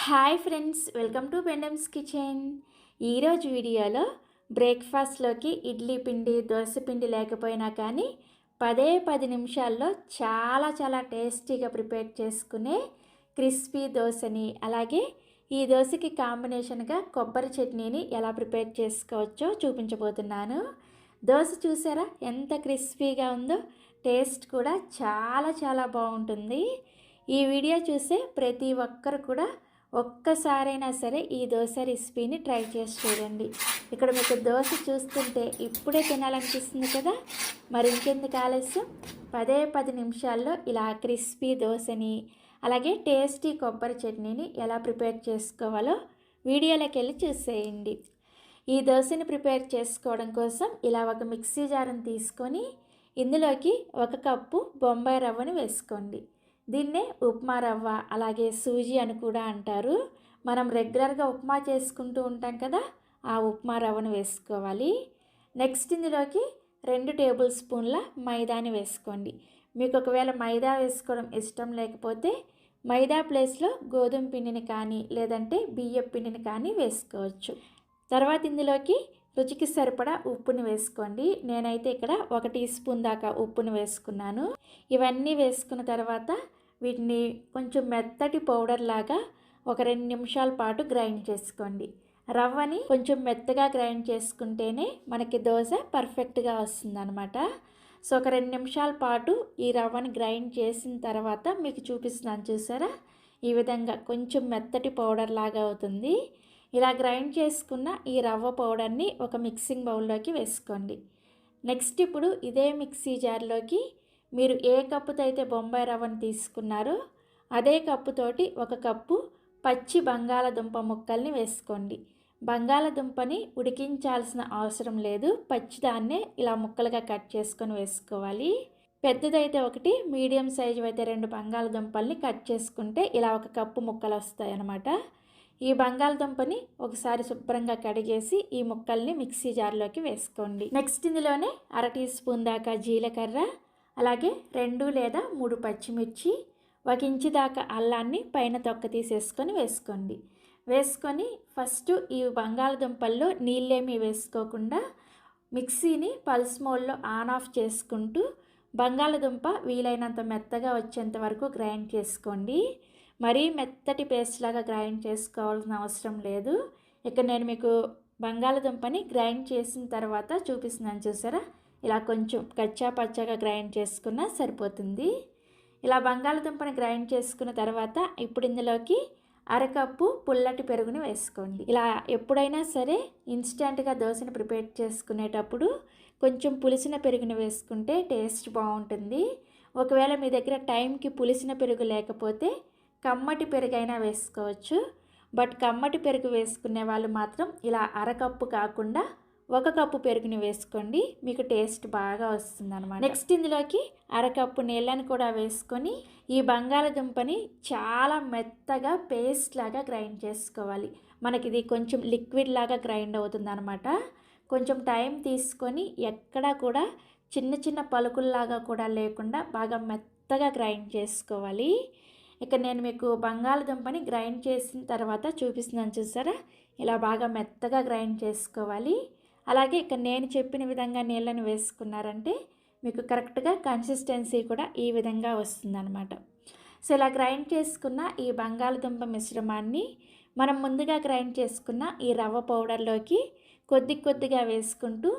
Hi friends, welcome to బెండమ్స్ kitchen. ఈరోజు వీడియోలో బ్రేక్ఫాస్ట్లోకి ఇడ్లీ పిండి దోశ పిండి లేకపోయినా కానీ 10 నిమిషాల్లో చాలా చాలా టేస్టీగా ప్రిపేర్ చేసుకునే క్రిస్పీ దోశని, అలాగే ఈ దోశకి కాంబినేషన్గా కొబ్బరి చట్నీని ఎలా ప్రిపేర్ చేసుకోవచ్చో చూపించబోతున్నాను. దోశ చూసారా ఎంత క్రిస్పీగా ఉందో, టేస్ట్ కూడా చాలా చాలా బాగుంటుంది. ఈ వీడియో చూసే ప్రతి ఒక్కరు కూడా ఒక్కసారైనా సరే ఈ దోశ రెసిపీని ట్రై చేసి చూడండి. ఇక్కడ మీకు దోశ చూస్తుంటే ఇప్పుడే తినాలనిపిస్తుంది కదా. మరి ఇంకెందుకు ఆలస్యం, 10 నిమిషాల్లో ఇలా క్రిస్పీ దోశని, అలాగే టేస్టీ కొబ్బరి చట్నీని ఎలా ప్రిపేర్ చేసుకోవాలో వీడియోలోకి వెళ్ళి చూసేయండి. ఈ దోశని ప్రిపేర్ చేసుకోవడం కోసం ఇలా ఒక మిక్సీ జార్ని తీసుకొని ఇందులోకి 1 కప్పు బొంబాయి రవ్వను వేసుకోండి. దీన్నే ఉప్మా రవ్వ, అలాగే సూజీ అని కూడా అంటారు. మనం రెగ్యులర్గా ఉప్మా చేసుకుంటూ ఉంటాం కదా, ఆ ఉప్మా రవ్వను వేసుకోవాలి. నెక్స్ట్ ఇందులోకి 2 టేబుల్ స్పూన్ల మైదాని వేసుకోండి. మీకు ఒకవేళ మైదా వేసుకోవడం ఇష్టం లేకపోతే మైదా ప్లేస్లో గోధుమ పిండిని కానీ లేదంటే బియ్యం పిండిని కానీ వేసుకోవచ్చు. తర్వాత ఇందులోకి రుచికి సరిపడా ఉప్పుని వేసుకోండి. నేనైతే ఇక్కడ 1 టీ స్పూన్ దాకా ఉప్పుని వేసుకున్నాను. ఇవన్నీ వేసుకున్న తర్వాత వీటిని కొంచెం మెత్తటి పౌడర్ లాగా ఒక 2 నిమిషాల పాటు గ్రైండ్ చేసుకోండి. రవ్వని కొంచెం మెత్తగా గ్రైండ్ చేసుకుంటేనే మనకి దోశ పర్ఫెక్ట్గా వస్తుందన్నమాట. సో ఒక 2 నిమిషాల పాటు ఈ రవ్వని గ్రైండ్ చేసిన తర్వాత మీకు చూపిస్తున్నాను, చూసారా, ఈ విధంగా కొంచెం మెత్తటి పౌడర్ లాగా అవుతుంది. ఇలా గ్రైండ్ చేసుకున్న ఈ రవ్వ పౌడర్ని ఒక మిక్సింగ్ బౌల్లోకి వేసుకోండి. నెక్స్ట్ ఇప్పుడు ఇదే మిక్సీ జార్లోకి మీరు ఏ కప్పుతో అయితే బొంబాయి రవ్వను తీసుకున్నారో అదే కప్పుతోటి 1 కప్పు పచ్చి బంగాళదుంప ముక్కల్ని వేసుకోండి. బంగాళదుంపని ఉడికించాల్సిన అవసరం లేదు, పచ్చిదాన్నే ఇలా ముక్కలుగా కట్ చేసుకొని వేసుకోవాలి. పెద్దదైతే 1, మీడియం సైజు అయితే 2 బంగాళదుంపల్ని కట్ చేసుకుంటే ఇలా 1 కప్పు ముక్కలు వస్తాయి అన్నమాట. ఈ బంగాళదుంపని ఒకసారి శుభ్రంగా కడిగేసి ఈ ముక్కల్ని మిక్సీ జార్లోకి వేసుకోండి. నెక్స్ట్ ఇందులోనే 1 టీ స్పూన్ దాకా జీలకర్ర, అలాగే 2 లేదా 3 పచ్చిమిర్చి, 1 ఇంచు దాకా అల్లాన్ని పైన తొక్క తీసేసుకొని వేసుకోండి. వేసుకొని ఫస్ట్ ఈ బంగాళదుంపల్లో నీళ్ళేమీ వేసుకోకుండా మిక్సీని పల్స్ మోడ్లో ఆన్ ఆఫ్ చేసుకుంటూ బంగాళదుంప వీలైనంత మెత్తగా వచ్చేంత వరకు గ్రైండ్ చేసుకోండి. మరీ మెత్తటి పేస్ట్ లాగా గ్రైండ్ చేసుకోవాల్సిన అవసరం లేదు. ఇక్కడ నేను మీకు బంగాళదుంపని గ్రైండ్ చేసిన తర్వాత చూపిస్తున్నాను, చూసారా, ఇలా కొంచెం కచ్చా పచ్చగా గ్రైండ్ చేసుకున్నా సరిపోతుంది. ఇలా బంగాళదుంపని గ్రైండ్ చేసుకున్న తర్వాత ఇప్పుడు ఇందులోకి 1 కప్పు పుల్లటి పెరుగుని వేసుకోండి. ఇలా ఎప్పుడైనా సరే ఇన్స్టెంట్గా దోశని ప్రిపేర్ చేసుకునేటప్పుడు కొంచెం పులిసిన పెరుగుని వేసుకుంటే టేస్ట్ బాగుంటుంది. ఒకవేళ మీ దగ్గర టైంకి పులిసిన పెరుగు లేకపోతే కమ్మటి పెరుగు అయినా వేసుకోవచ్చు. బట్ కమ్మటి పెరుగు వేసుకునే వాళ్ళు మాత్రం ఇలా 1 కప్పు కాకుండా 1 కప్పు పెరుగుని వేసుకోండి, మీకు టేస్ట్ బాగా వస్తుంది అనమాట. నెక్స్ట్ ఇందులోకి 1 కప్పు నీళ్ళని కూడా వేసుకొని ఈ బంగాళదుంపని చాలా మెత్తగా పేస్ట్ లాగా గ్రైండ్ చేసుకోవాలి. మనకి ఇది కొంచెం లిక్విడ్ లాగా గ్రైండ్ అవుతుంది అనమాట. కొంచెం టైం తీసుకొని ఎక్కడా కూడా చిన్న చిన్న పలుకుల్లాగా కూడా లేకుండా బాగా మెత్తగా గ్రైండ్ చేసుకోవాలి. ఇక నేను మీకు బంగాళదుంపని గ్రైండ్ చేసిన తర్వాత చూపిస్తున్నాను, చూసారా, ఇలా బాగా మెత్తగా గ్రైండ్ చేసుకోవాలి. అలాగే ఇక నేను చెప్పిన విధంగా నీళ్ళని వేసుకున్నారంటే మీకు కరెక్ట్గా కన్సిస్టెన్సీ కూడా ఈ విధంగా వస్తుందన్నమాట. సో ఇలా గ్రైండ్ చేసుకున్న ఈ బంగాళదుంప మిశ్రమాన్ని మనం ముందుగా గ్రైండ్ చేసుకున్న ఈ రవ్వ పౌడర్లోకి కొద్దిగా వేసుకుంటూ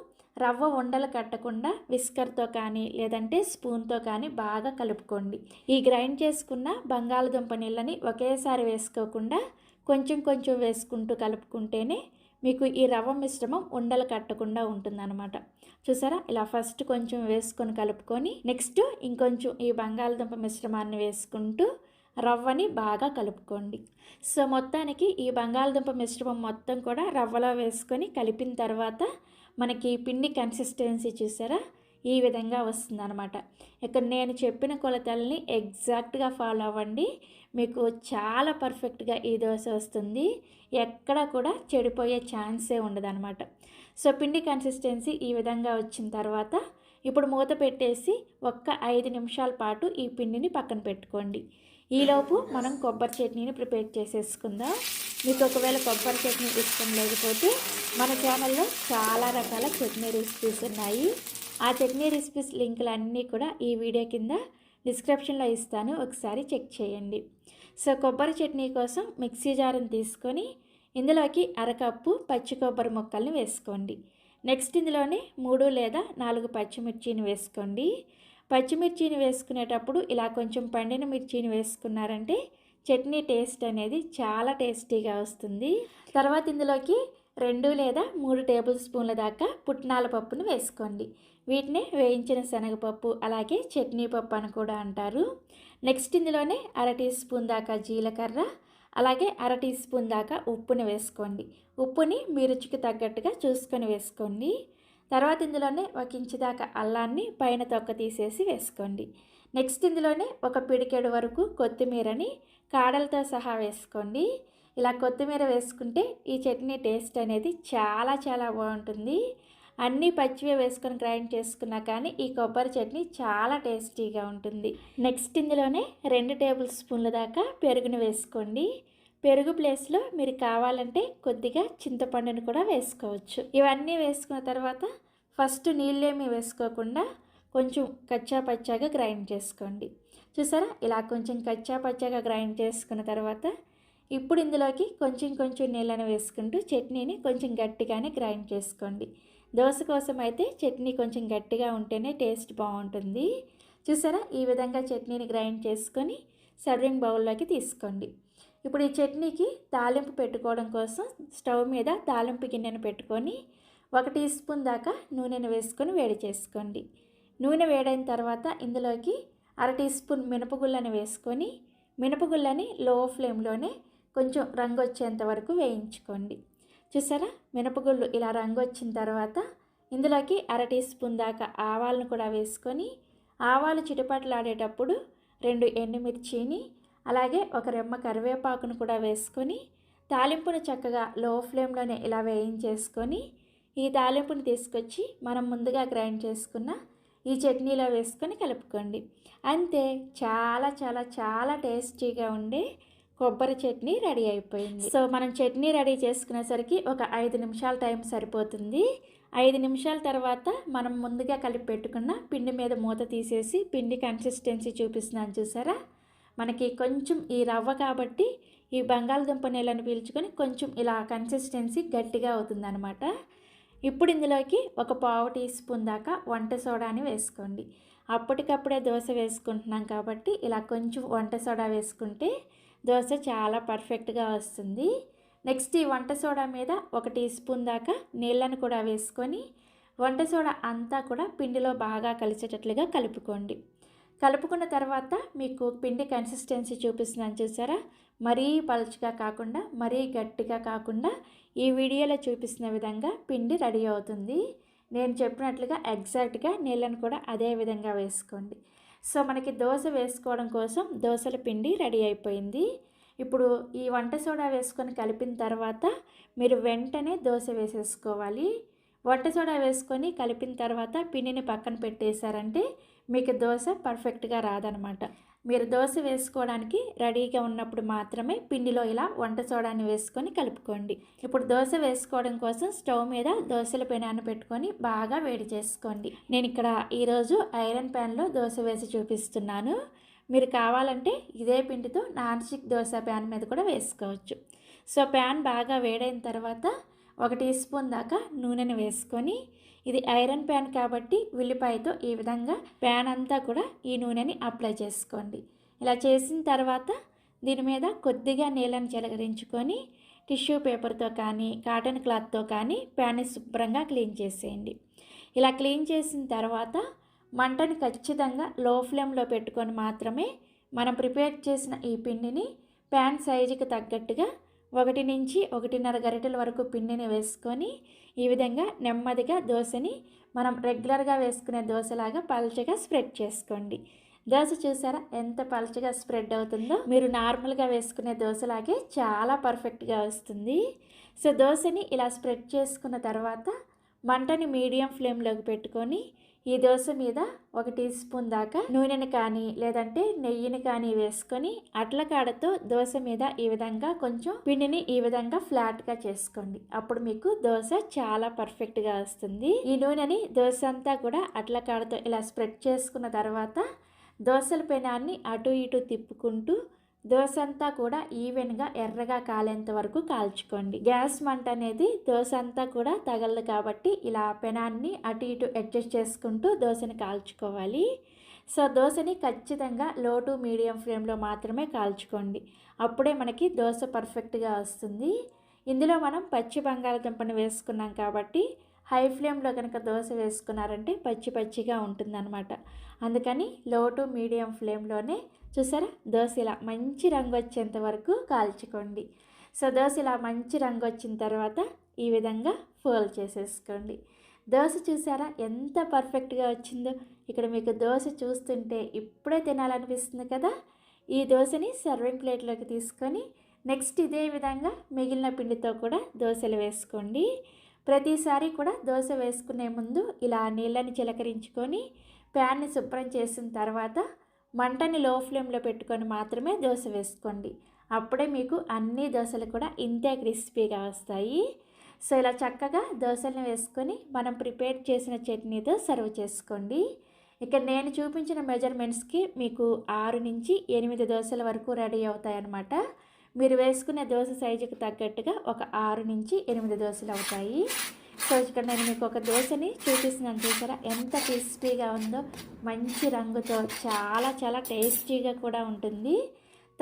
రవ్వ ఉండలు కట్టకుండా విస్కర్తో కానీ లేదంటే స్పూన్తో కానీ బాగా కలుపుకోండి. ఈ గ్రైండ్ చేసుకున్న బంగాళదుంప నీళ్ళని ఒకేసారి వేసుకోకుండా కొంచెం కొంచెం వేసుకుంటూ కలుపుకుంటేనే మీకు ఈ రవ్వ మిశ్రమం ఉండలు కట్టకుండా ఉంటుందన్నమాట. చూసారా, ఇలా ఫస్ట్ కొంచెం వేసుకొని కలుపుకొని నెక్స్ట్ ఇంకొంచెం ఈ బంగాళదుంప మిశ్రమాన్ని వేసుకుంటూ రవ్వని బాగా కలుపుకోండి. సో మొత్తానికి ఈ బంగాళదుంప మిశ్రమం మొత్తం కూడా రవ్వలో వేసుకొని కలిపిన తర్వాత మనకి పిండి కన్సిస్టెన్సీ చూసారా ఈ విధంగా వస్తుందన్నమాట. ఇక్కడ నేను చెప్పిన కొలతల్ని ఎగ్జాక్ట్గా ఫాలో అవ్వండి, మీకు చాలా పర్ఫెక్ట్గా ఈ దోశ వస్తుంది. ఎక్కడ కూడా చెడిపోయే ఛాన్సే ఉండదన్నమాట. సో పిండి కన్సిస్టెన్సీ ఈ విధంగా వచ్చిన తర్వాత ఇప్పుడు మూత పెట్టేసి 5 నిమిషాల పాటు ఈ పిండిని పక్కన పెట్టుకోండి. ఈలోపు మనం కొబ్బరి చట్నీని ప్రిపేర్ చేసేసుకుందాం. మీకు ఒకవేళ కొబ్బరి చట్నీ ఇష్టం లేకపోతే మన ఛానల్లో చాలా రకాల చట్నీ రెసిపీస్ ఉన్నాయి. ఆ చట్నీ రెసిపీస్ లింకులు అన్నీ కూడా ఈ వీడియో కింద డిస్క్రిప్షన్లో ఇస్తాను, ఒకసారి చెక్ చేయండి. సో కొబ్బరి చట్నీ కోసం మిక్సీ జార్ని తీసుకొని ఇందులోకి అరకప్పు పచ్చి కొబ్బరి ముక్కల్ని వేసుకోండి. నెక్స్ట్ ఇందులోనే 3 లేదా 4 పచ్చిమిర్చిని వేసుకోండి. పచ్చిమిర్చిని వేసుకునేటప్పుడు ఇలా కొంచెం పండిన మిర్చిని వేసుకున్నారంటే చట్నీ టేస్ట్ అనేది చాలా టేస్టీగా వస్తుంది. తర్వాత ఇందులోకి 2 లేదా 3 టేబుల్ స్పూన్ల దాకా పుట్నాల పప్పును వేసుకోండి. వీటిని వేయించిన శనగపప్పు అలాగే చట్నీ పప్పు అని కూడా అంటారు. నెక్స్ట్ ఇందులోనే 1/2 టీ స్పూన్ దాకా జీలకర్ర అలాగే 1/2 టీ స్పూన్ దాకా ఉప్పుని వేసుకోండి. ఉప్పుని మీ రుచికి తగ్గట్టుగా చూసుకొని వేసుకోండి. తర్వాత ఇందులోనే 1 ఇంచు దాకా అల్లాన్ని పైన తొక్క తీసేసి వేసుకోండి. నెక్స్ట్ ఇందులోనే 1 పిడికెడు వరకు కొత్తిమీరని కాడలతో సహా వేసుకోండి. ఇలా కొత్తిమీర వేసుకుంటే ఈ చట్నీ టేస్ట్ అనేది చాలా చాలా బాగుంటుంది. అన్నీ పచ్చివే వేసుకొని గ్రైండ్ చేసుకున్నా కానీ ఈ కొబ్బరి చట్నీ చాలా టేస్టీగా ఉంటుంది. నెక్స్ట్ ఇందులోనే 2 టేబుల్ స్పూన్ల దాకా పెరుగుని వేసుకోండి. పెరుగు ప్లేస్లో మీరు కావాలంటే కొద్దిగా చింతపండుని కూడా వేసుకోవచ్చు. ఇవన్నీ వేసుకున్న తర్వాత ఫస్ట్ నీళ్ళేమీ వేసుకోకుండా కొంచెం కచ్చా పచ్చాగా గ్రైండ్ చేసుకోండి. చూసారా, ఇలా కొంచెం కచ్చా పచ్చాగా గ్రైండ్ చేసుకున్న తర్వాత ఇప్పుడు ఇందులోకి కొంచెం నీళ్ళని వేసుకుంటూ చట్నీని కొంచెం గట్టిగానే గ్రైండ్ చేసుకోండి. దోశ కోసం అయితే చట్నీ కొంచెం గట్టిగా ఉంటేనే టేస్ట్ బాగుంటుంది. చూసారా, ఈ విధంగా చట్నీని గ్రైండ్ చేసుకొని సర్వింగ్ బౌల్లోకి తీసుకోండి. ఇప్పుడు ఈ చట్నీకి తాలింపు పెట్టుకోవడం కోసం స్టవ్ మీద తాలింపు గిన్నెను పెట్టుకొని 1 టీ స్పూన్ దాకా నూనెను వేసుకొని వేడి చేసుకోండి. నూనె వేడైన తర్వాత ఇందులోకి 1/2 టీ స్పూన్ మినపగుళ్ళని వేసుకొని మినపగుళ్ళని లో ఫ్లేమ్లోనే కొంచెం రంగు వచ్చేంత వరకు వేయించుకోండి. చూసారా, మినపగుళ్ళు ఇలా రంగు వచ్చిన తర్వాత ఇందులోకి 1/2 టీ స్పూన్ దాకా ఆవాలను కూడా వేసుకొని ఆవాలు చిటపటలాడేటప్పుడు 2 ఎండుమిర్చిని అలాగే 1 రెమ్మ కరివేపాకును కూడా వేసుకొని తాలింపును చక్కగా లో ఫ్లేమ్లోనే ఇలా వేయించేసుకొని ఈ తాలింపుని తీసుకొచ్చి మనం ముందుగా గ్రైండ్ చేసుకున్న ఈ చట్నీలో వేసుకొని కలుపుకోండి. అంతే, చాలా చాలా చాలా టేస్టీగా ఉండే కొబ్బరి చట్నీ రెడీ అయిపోయింది. సో మనం చట్నీ రెడీ చేసుకునేసరికి ఒక 5 నిమిషాల టైం సరిపోతుంది. 5 నిమిషాల తర్వాత మనం ముందుగా కలిపి పెట్టుకున్న పిండి మీద మూత తీసేసి పిండి కన్సిస్టెన్సీ చూపిస్తున్నాను. చూసారా, మనకి కొంచెం ఈ రవ్వ కాబట్టి ఈ బంగాళదుంప నీళ్ళని పీల్చుకొని కొంచెం ఇలా కన్సిస్టెన్సీ గట్టిగా అవుతుందన్నమాట. ఇప్పుడు ఇందులోకి 1/4 టీ స్పూన్ దాకా వంట సోడాని వేసుకోండి. అప్పటికప్పుడే దోశ వేసుకుంటున్నాం కాబట్టి ఇలా కొంచెం వంట సోడా వేసుకుంటే దోశ చాలా పర్ఫెక్ట్గా వస్తుంది. నెక్స్ట్ ఈ వంట సోడా మీద 1 టీ స్పూన్ దాకా నీళ్ళను కూడా వేసుకొని వంట సోడా అంతా కూడా పిండిలో బాగా కలిసేటట్లుగా కలుపుకోండి. కలుపుకున్న తర్వాత మీకు పిండి కన్సిస్టెన్సీ చూపిస్తున్నాను. చూసారా, మరీ పలుచగా కాకుండా మరీ గట్టిగా కాకుండా ఈ వీడియోలో చూపిస్తున్న విధంగా పిండి రెడీ అవుతుంది. నేను చెప్పినట్లుగా ఎగ్జాక్ట్గా నీళ్ళను కూడా అదే విధంగా వేసుకోండి. సో మనకి దోశ వేసుకోవడం కోసం దోశల పిండి రెడీ అయిపోయింది. ఇప్పుడు ఈ వంట సోడా వేసుకొని కలిపిన తర్వాత మీరు వెంటనే దోశ వేసేసుకోవాలి. వంట సోడా వేసుకొని కలిపిన తర్వాత పిండిని పక్కన పెట్టేశారంటే మీకు దోశ పర్ఫెక్ట్గా రాదనమాట. మీరు దోశ వేసుకోవడానికి రెడీగా ఉన్నప్పుడు మాత్రమే పిండిలో ఇలా వంట సోడాని వేసుకొని కలుపుకోండి. ఇప్పుడు దోశ వేసుకోవడం కోసం స్టవ్ మీద దోశల పెనాన్ని పెట్టుకొని బాగా వేడి చేసుకోండి. నేను ఇక్కడ ఈరోజు ఐరన్ ప్యాన్లో దోశ వేసి చూపిస్తున్నాను. మీరు కావాలంటే ఇదే పిండితో నాన్ స్టిక్ దోశ ప్యాన్ మీద కూడా వేసుకోవచ్చు. సో ప్యాన్ బాగా వేడైన తర్వాత 1 టీ స్పూన్ దాకా నూనెను వేసుకొని ఇది ఐరన్ ప్యాన్ కాబట్టి ఉల్లిపాయతో ఈ విధంగా ప్యాన్ అంతా కూడా ఈ నూనెని అప్లై చేసుకోండి. ఇలా చేసిన తర్వాత దీని మీద కొద్దిగా నీళ్ళని చిలకరించుకొని టిష్యూ పేపర్తో కానీ కాటన్ క్లాత్తో కానీ ప్యాన్ని శుభ్రంగా క్లీన్ చేసేయండి. ఇలా క్లీన్ చేసిన తర్వాత మంటని ఖచ్చితంగా లో ఫ్లేమ్లో పెట్టుకొని మాత్రమే మనం ప్రిపేర్ చేసిన ఈ పిండిని ప్యాన్ సైజుకి తగ్గట్టుగా 1 నుంచి 1.5 గరిటెల వరకు పిండిని వేసుకొని ఈ విధంగా నెమ్మదిగా దోశని మనం రెగ్యులర్గా వేసుకునే దోశలాగా పల్చగా స్ప్రెడ్ చేసుకోండి. దోశ చూసారా ఎంత పల్చగా స్ప్రెడ్ అవుతుందో, మీరు నార్మల్గా వేసుకునే దోశలాగే చాలా పర్ఫెక్ట్గా వస్తుంది. సో దోశని ఇలా స్ప్రెడ్ చేసుకున్న తర్వాత మంటని మీడియం ఫ్లేమ్లోకి పెట్టుకొని ఈ దోశ మీద 1 టీ స్పూన్ దాకా నూనెని కానీ లేదంటే నెయ్యిని కానీ వేసుకొని అట్ల కాడతో దోశ మీద ఈ విధంగా కొంచెం పిండిని ఈ విధంగా ఫ్లాట్గా చేసుకోండి. అప్పుడు మీకు దోశ చాలా పర్ఫెక్ట్గా వస్తుంది. ఈ నూనెని దోశ అంతా కూడా అట్ల కాడతో ఇలా స్ప్రెడ్ చేసుకున్న తర్వాత దోశల పెనాన్ని అటు ఇటు తిప్పుకుంటూ దోశ అంతా కూడా ఈవెన్గా ఎర్రగా కాలేంత వరకు కాల్చుకోండి. గ్యాస్ మంట అనేది దోశ అంతా కూడా తగలదు కాబట్టి ఇలా పెనాన్ని అటు ఇటు అడ్జస్ట్ చేసుకుంటూ దోశని కాల్చుకోవాలి. సో దోశని ఖచ్చితంగా లో టు మీడియం ఫ్లేమ్లో మాత్రమే కాల్చుకోండి. అప్పుడే మనకి దోశ పర్ఫెక్ట్గా వస్తుంది. ఇందులో మనం పచ్చి బంగాళదుంపని వేసుకున్నాం కాబట్టి హై ఫ్లేమ్లో కనుక దోశ వేసుకున్నారంటే పచ్చి పచ్చిగా ఉంటుందన్నమాట. అందుకని లో టు మీడియం ఫ్లేమ్లోనే చూసారా దోశ ఇలా మంచి రంగు వచ్చేంత వరకు కాల్చుకోండి. సో దోశ ఇలా మంచి రంగు వచ్చిన తర్వాత ఈ విధంగా ఫోల్డ్ చేసేసుకోండి. దోశ చూసారా ఎంత పర్ఫెక్ట్గా వచ్చిందో. ఇక్కడ మీకు దోశ చూస్తుంటే ఇప్పుడే తినాలనిపిస్తుంది కదా. ఈ దోశని సర్వింగ్ ప్లేట్లోకి తీసుకొని నెక్స్ట్ ఇదే విధంగా మిగిలిన పిండితో కూడా దోశలు వేసుకోండి. ప్రతిసారి కూడా దోశ వేసుకునే ముందు ఇలా నీళ్ళని చిలకరించుకొని ప్యాన్ని శుభ్రం చేసిన తర్వాత మంటని లో ఫ్లేమ్లో పెట్టుకొని మాత్రమే దోశ వేసుకోండి. అప్పుడే మీకు అన్ని దోశలు కూడా ఇంతే క్రిస్పీగా వస్తాయి. సో ఇలా చక్కగా దోశలను వేసుకొని మనం ప్రిపేర్ చేసిన చట్నీతో సర్వ్ చేసుకోండి. ఇక్కడ నేను చూపించిన మెజర్మెంట్స్కి మీకు 6 నుంచి 8 దోశల వరకు రెడీ అవుతాయన్నమాట. మీరు వేసుకునే దోశ సైజుకి తగ్గట్టుగా ఒక 6 నుంచి 8 దోశలు అవుతాయి. సో ఇక్కడ నేను మీకు ఒక దోశని చూపిస్తున్నాను చూసారా ఎంత క్రిస్పీగా ఉందో. మంచి రంగుతో చాలా చాలా టేస్టీగా కూడా ఉంటుంది.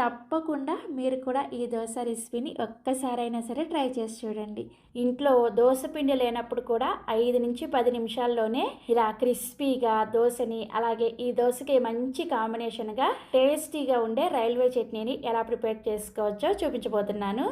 తప్పకుండా మీరు కూడా ఈ దోశ రెసిపీని ఒక్కసారైనా సరే ట్రై చేసి చూడండి. ఇంట్లో దోశ పిండి లేనప్పుడు కూడా 5 నుంచి 10 నిమిషాల్లోనే ఇలా క్రిస్పీగా దోశని, అలాగే ఈ దోశకి మంచి కాంబినేషన్గా టేస్టీగా ఉండే రైల్వే చట్నీని ఎలా ప్రిపేర్ చేసుకోవచ్చో చూపించబోతున్నాను.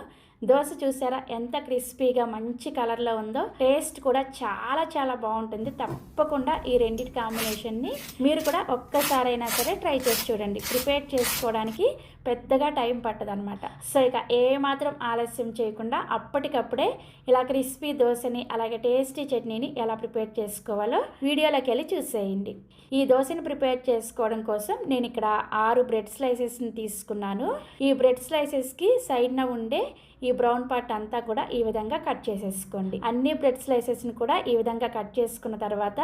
దోశ చూసారా ఎంత క్రిస్పీగా మంచి కలర్లో ఉందో. టేస్ట్ కూడా చాలా చాలా బాగుంటుంది. తప్పకుండా ఈ రెండింటి కాంబినేషన్ని మీరు కూడా ఒక్కసారైనా సరే ట్రై చేసి చూడండి. ప్రిపేర్ చేసుకోవడానికి పెద్దగా టైం పట్టదనమాట. సో ఇక ఏమాత్రం ఆలస్యం చేయకుండా అప్పటికప్పుడే ఇలా క్రిస్పీ దోశని అలాగే టేస్టీ చట్నీని ఎలా ప్రిపేర్ చేసుకోవాలో వీడియోలోకి వెళ్ళి చూసేయండి. ఈ దోశని ప్రిపేర్ చేసుకోవడం కోసం నేను ఇక్కడ 6 బ్రెడ్ స్లైసెస్ని తీసుకున్నాను. ఈ బ్రెడ్ స్లైసెస్కి సైడ్న ఉండే ఈ బ్రౌన్ పార్ట్ అంతా కూడా ఈ విధంగా కట్ చేసేసుకోండి. అన్ని బ్రెడ్ స్లైసెస్ని కూడా ఈ విధంగా కట్ చేసుకున్న తర్వాత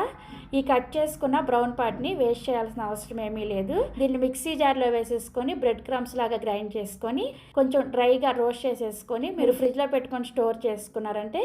ఈ కట్ చేసుకున్న బ్రౌన్ పార్ట్ని వేస్ట్ చేయాల్సిన అవసరం ఏమీ లేదు. దీన్ని మిక్సీ జార్లో వేసేసుకొని బ్రెడ్ క్రమ్స్ లాగా గ్రైండ్ చేసుకొని కొంచెం డ్రైగా రోస్ట్ చేసేసుకొని మీరు ఫ్రిడ్జ్లో పెట్టుకొని స్టోర్ చేసుకున్నారంటే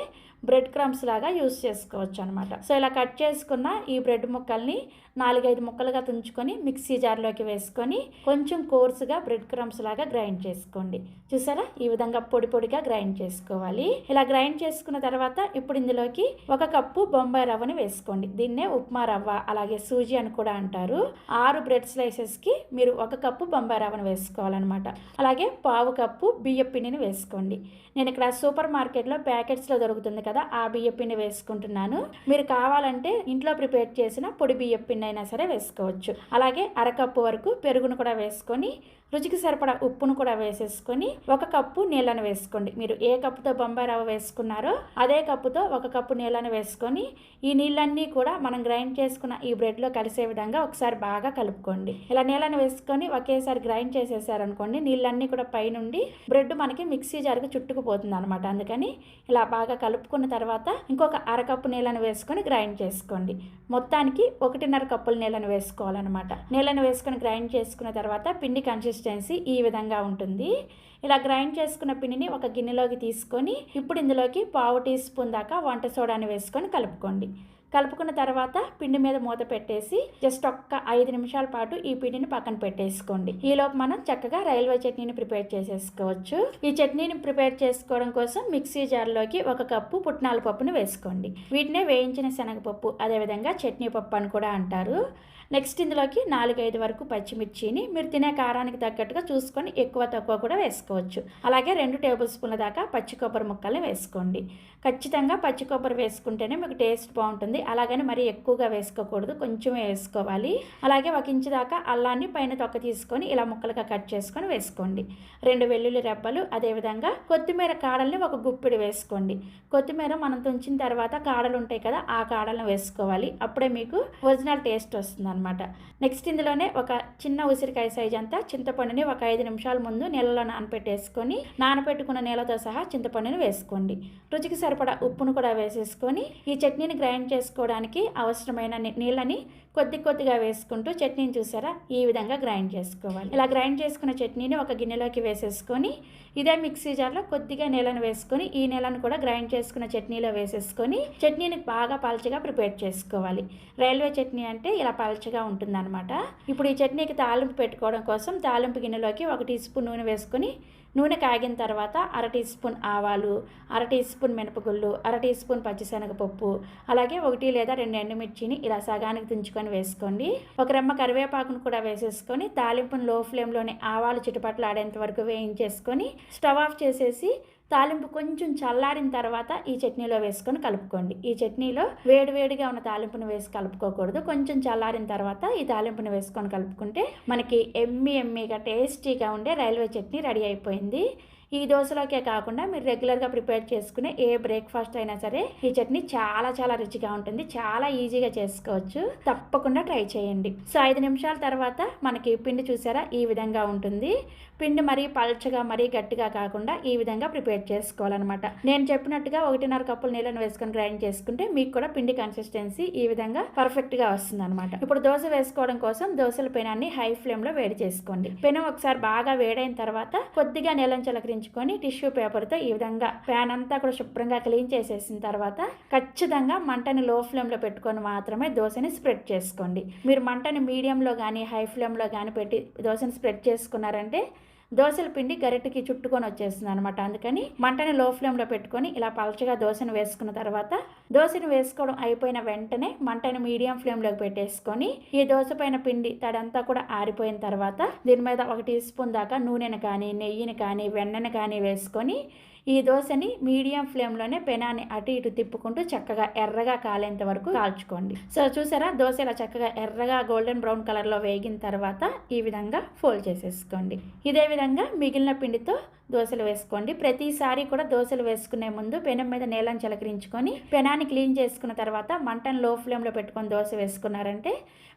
బ్రెడ్ క్రమ్స్ లాగా యూస్ చేసుకోవచ్చు అనమాట. సో ఇలా కట్ చేసుకున్న ఈ బ్రెడ్ ముక్కల్ని 4-5 ముక్కలుగా తుంచుకొని మిక్సీ జార్లోకి వేసుకొని కొంచెం కోర్సుగా బ్రెడ్ క్రమ్స్ లాగా గ్రైండ్ చేసుకోండి. చూసారా ఈ విధంగా పొడి పొడిగా గ్రైండ్ చేసుకోవాలి. ఇలా గ్రైండ్ చేసుకున్న తర్వాత ఇప్పుడు ఇందులోకి 1 కప్పు బొంబాయి రవ్వని వేసుకోండి. దీన్నే ఉప్మా రవ్వ అలాగే సూజీ అని కూడా అంటారు. 6 బ్రెడ్ స్లైసెస్కి మీరు 1 కప్పు బొంబాయి రవ్వను వేసుకోవాలన్నమాట. అలాగే 1/2 కప్పు బియ్యం పిండిని వేసుకోండి. నేను ఇక్కడ సూపర్ మార్కెట్లో ప్యాకెట్స్లో దొరుకుతుంది కదా ఆ బియ్యం పిండి వేసుకుంటున్నాను. మీరు కావాలంటే ఇంట్లో ప్రిపేర్ చేసిన పొడి బియ్యం పిండి అయినా సరే వేసుకోవచ్చు. అలాగే 1/2 కప్పు వరకు పెరుగును కూడా వేసుకొని రుచికి సరిపడా ఉప్పును కూడా వేసేసుకొని 1 కప్పు నీళ్ళను వేసుకోండి. మీరు ఏ కప్పుతో బొంబాయి రవ్వ వేసుకున్నారో అదే కప్పుతో 1 కప్పు నీళ్ళను వేసుకొని ఈ నీళ్ళన్నీ కూడా మనం గ్రైండ్ చేసుకున్న ఈ బ్రెడ్లో కలిసే విధంగా ఒకసారి బాగా కలుపుకోండి. ఇలా నీళ్ళను వేసుకొని ఒకేసారి గ్రైండ్ చేసేసారనుకోండి నీళ్ళన్నీ కూడా పైనుండి బ్రెడ్ మనకి మిక్సీ జార్కి చుట్టుకుపోతుంది అనమాట. అందుకని ఇలా బాగా కలుపుకున్న తర్వాత ఇంకొక 1/2 కప్పు నీళ్ళను వేసుకొని గ్రైండ్ చేసుకోండి. మొత్తానికి 1.5 కప్పుల నీళ్ళను వేసుకోవాలన్నమాట. నీళ్ళను వేసుకొని గ్రైండ్ చేసుకున్న తర్వాత పిండి కన్సిస్టెన్సీ ఈ విధంగా ఉంటుంది. ఇలా గ్రైండ్ చేసుకున్న పిండిని ఒక గిన్నెలోకి తీసుకొని ఇప్పుడు ఇందులోకి 1/2 టీ స్పూన్ దాకా వంట సోడాని వేసుకొని కలుపుకోండి. కలుపుకున్న తర్వాత పిండి మీద మూత పెట్టేసి జస్ట్ ఒక్క 5 నిమిషాల పాటు ఈ పిండిని పక్కన పెట్టేసుకోండి. ఈలోపు మనం చక్కగా రైల్వే చట్నీని ప్రిపేర్ చేసేసుకోవచ్చు. ఈ చట్నీని ప్రిపేర్ చేసుకోవడం కోసం మిక్సీ జార్లోకి 1 కప్పు పుట్నాల పప్పును వేసుకోండి. వీటినే వేయించిన శనగపప్పు అదేవిధంగా చట్నీ పప్పు అని కూడా అంటారు. నెక్స్ట్ ఇందులోకి 4-5 వరకు పచ్చిమిర్చిని మీరు తినే కారానికి తగ్గట్టుగా చూసుకొని ఎక్కువ తక్కువ కూడా వేసుకోవచ్చు. అలాగే 2 టేబుల్ స్పూన్ల దాకా పచ్చి కొబ్బరి ముక్కల్ని వేసుకోండి. ఖచ్చితంగా పచ్చి కొబ్బరి వేసుకుంటేనే మీకు టేస్ట్ బాగుంటుంది. వేసుకోవాలి. అలాగని మరీ ఎక్కువగా వేసుకోకూడదు, కొంచెమే వేసుకోవాలి. అలాగే 1 ఇంచు దాకా అల్లాన్ని పైన తొక్క తీసుకొని ఇలా ముక్కలుగా కట్ చేసుకొని వేసుకోండి. 2 వెల్లుల్లి రెబ్బలు, అదేవిధంగా కొత్తిమీర కాడల్ని ఒక గుప్పిడి వేసుకోండి. కొత్తిమీర మనం తుంచిన తర్వాత కాడలు ఉంటాయి కదా, ఆ కాడలను వేసుకోవాలి. అప్పుడే మీకు ఒరిజినల్ టేస్ట్ వస్తుంది అనమాట. నెక్స్ట్ ఇందులోనే ఒక చిన్న ఉసిరికాయ సైజ్ అంతా చింతపండుని ఒక 5 నిమిషాల ముందు నీళ్ళలో నానపెట్టేసుకొని నానపెట్టుకున్న నీళ్ళతో సహా చింతపండుని వేసుకోండి. రుచికి సరిపడా ఉప్పును కూడా వేసేసుకొని ఈ చట్నీని గ్రైండ్ చేసుకోవడానికి అవసరమైన నీళ్ళని కొద్దిగా వేసుకుంటూ చట్నీని చూసారా ఈ విధంగా గ్రైండ్ చేసుకోవాలి. ఇలా గ్రైండ్ చేసుకున్న చట్నీని ఒక గిన్నెలోకి వేసేసుకొని ఇదే మిక్సీ జార్లో కొద్దిగా నీళ్ళను వేసుకొని ఈ నీళ్ళను కూడా గ్రైండ్ చేసుకున్న చట్నీలో వేసేసుకొని చట్నీని బాగా పల్చగా ప్రిపేర్ చేసుకోవాలి. రైల్వే చట్నీ అంటే ఇలా పల్చగా ఉంటుందన్నమాట. ఇప్పుడు ఈ చట్నీకి తాలింపు పెట్టుకోవడం కోసం తాలింపు గిన్నెలోకి 1 టీ స్పూన్ నూనె వేసుకొని నూనె కాగిన తర్వాత 1/2 టీ స్పూన్ ఆవాలు, 1/2 టీ స్పూన్ మినపగుళ్ళు, 1/2 టీ స్పూన్ పచ్చిశనగపప్పు, అలాగే 1 లేదా 2 ఎండుమిర్చిని ఇలా సగానికి తుంచుకొని వేసుకోండి. 1 రెమ్మ కరివేపాకును కూడా వేసేసుకొని తాలింపును లో ఫ్లేమ్లోనే ఆవాలు చిటపట్లు ఆడేంత వరకు వేయించేసుకొని స్టవ్ ఆఫ్ చేసేసి తాలింపు కొంచెం చల్లారిన తర్వాత ఈ చట్నీలో వేసుకొని కలుపుకోండి. ఈ చట్నీలో వేడివేడిగా ఉన్న తాలింపును వేసి కలుపుకోకూడదు. కొంచెం చల్లారిన తర్వాత ఈ తాలింపును వేసుకొని కలుపుకుంటే మనకి ఎమ్మీగా టేస్టీగా ఉండే రైల్వే చట్నీ రెడీ అయిపోయింది. ఈ దోశలోకే కాకుండా మీరు రెగ్యులర్గా ప్రిపేర్ చేసుకునే ఏ బ్రేక్ఫాస్ట్ అయినా సరే ఈ చట్నీ చాలా రుచిగా ఉంటుంది. చాలా ఈజీగా చేసుకోవచ్చు. తప్పకుండా ట్రై చేయండి. సో 5 నిమిషాల తర్వాత మనకి పిండి చూసారా ఈ విధంగా ఉంటుంది. పిండి మరీ పల్చగా మరీ గట్టిగా కాకుండా ఈ విధంగా ప్రిపేర్ చేసుకోవాలన్నమాట. నేను చెప్పినట్టుగా 1.5 కప్పులు నీళ్ళను వేసుకొని గ్రైండ్ చేసుకుంటే మీకు కూడా పిండి కన్సిస్టెన్సీ ఈ విధంగా పర్ఫెక్ట్గా వస్తుంది అనమాట. ఇప్పుడు దోశ వేసుకోవడం కోసం దోశల పెనాన్ని హై ఫ్లేమ్లో వేడి చేసుకోండి. పెనం ఒకసారి బాగా వేడైన తర్వాత కొద్దిగా నీళ్ళని చిలకరించుకొని టిష్యూ పేపర్తో ఈ విధంగా ప్యాన్ అంతా కూడా శుభ్రంగా క్లీన్ చేసేసిన తర్వాత ఖచ్చితంగా మంటని లో ఫ్లేమ్లో పెట్టుకొని మాత్రమే దోశని స్ప్రెడ్ చేసుకోండి. మీరు మంటని మీడియంలో కానీ హై ఫ్లేమ్లో కానీ పెట్టి దోశని స్ప్రెడ్ చేసుకున్నారంటే దోశల పిండి గరిటెకి చుట్టుకొని వచ్చేస్తుంది అనమాట. అందుకని మంటని లో ఫ్లేమ్లో పెట్టుకొని ఇలా పలచగా దోశను వేసుకున్న తర్వాత దోశను వేసుకోవడం అయిపోయిన వెంటనే మంటని మీడియం ఫ్లేమ్లోకి పెట్టేసుకొని ఈ దోశ పైన పిండి తడంతా కూడా ఆరిపోయిన తర్వాత దీని మీద 1 టీ స్పూన్ దాకా నూనెను కానీ నెయ్యిని కానీ వెన్నను కానీ వేసుకొని ఈ దోశని మీడియం ఫ్లేమ్లోనే పెనాన్ని అటు ఇటు తిప్పుకుంటూ చక్కగా ఎర్రగా కాలేంత వరకు కాల్చుకోండి. సో చూసారా దోశ ఇలా చక్కగా ఎర్రగా గోల్డెన్ బ్రౌన్ కలర్లో వేగిన తర్వాత ఈ విధంగా ఫోల్డ్ చేసేసుకోండి. ఇదే విధంగా మిగిలిన పిండితో దోశలు వేసుకోండి. ప్రతిసారి కూడా దోశలు వేసుకునే ముందు పెనం మీద నీళ్ళని చిలకరించుకొని పెనాన్ని క్లీన్ చేసుకున్న తర్వాత మంటను లో ఫ్లేమ్లో పెట్టుకొని దోశ వేసుకున్నారంటే